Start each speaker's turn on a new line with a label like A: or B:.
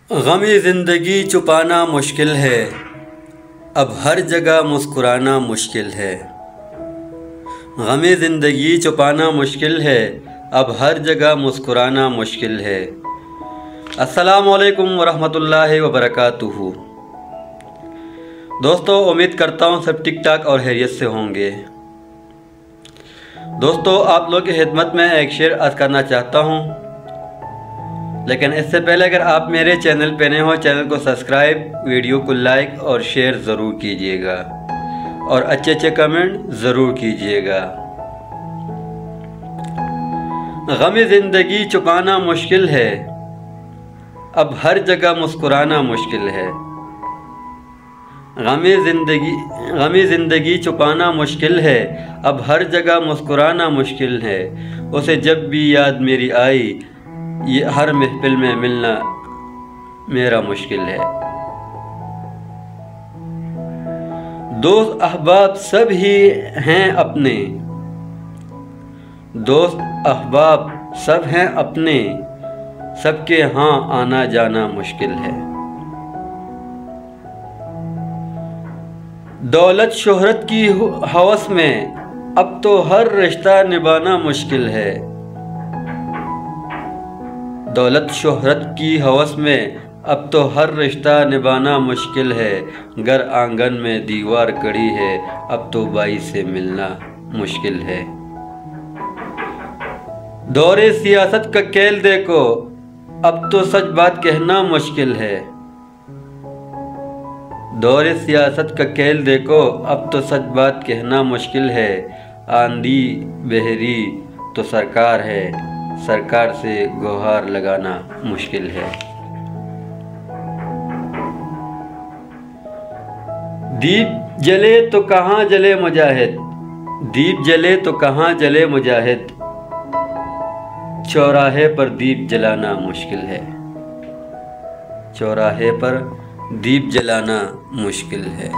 A: ग़म-ए ज़िंदगी छुपाना मुश्किल है, अब हर जगह मुस्कुराना मुश्किल है। ग़म-ए ज़िंदगी छुपाना मुश्किल है, अब हर जगह मुस्कुराना मुश्किल है। अस्सलामु अलैकुम वरहमतुल्लाहि वबरकातुहू। दोस्तों, उम्मीद करता हूँ सब ठीक ठाक और खैरियत से होंगे। दोस्तों, आप लोग की खिदमत में एक शेर अर्ज़ करना चाहता हूँ, लेकिन इससे पहले अगर आप मेरे चैनल पे नए हो, चैनल को सब्सक्राइब, वीडियो को लाइक और शेयर ज़रूर कीजिएगा और अच्छे अच्छे कमेंट ज़रूर कीजिएगा। ग़म-ए ज़िंदगी छुपाना मुश्किल है, अब हर जगह मुस्कुराना मुश्किल है। ग़म-ए ज़िंदगी छुपाना मुश्किल है, अब हर जगह मुस्कुराना मुश्किल है। उसे जब भी याद मेरी आई, ये हर महफिल में मिलना मेरा मुश्किल है। दोस्त अहबाब सब ही हैं अपने, दोस्त अहबाब सब हैं अपने, सबके यहाँ आना जाना मुश्किल है। दौलत शोहरत की हवस में अब तो हर रिश्ता निभाना मुश्किल है। दौलत शोहरत की हवस में अब तो हर रिश्ता निभाना मुश्किल है। घर आंगन में दीवार कड़ी है, अब तो भाई से मिलना मुश्किल है। दौरे सियासत का खेल देखो, अब तो सच बात कहना मुश्किल है। दौरे सियासत का खेल देखो, अब तो सच बात कहना मुश्किल है। आंधी बहरी तो सरकार है, सरकार से गुहार लगाना मुश्किल है। दीप जले तो कहाँ जले मुजाहिद, दीप जले तो कहाँ जले मुजाहिद, चौराहे पर दीप जलाना मुश्किल है। चौराहे पर दीप जलाना मुश्किल है।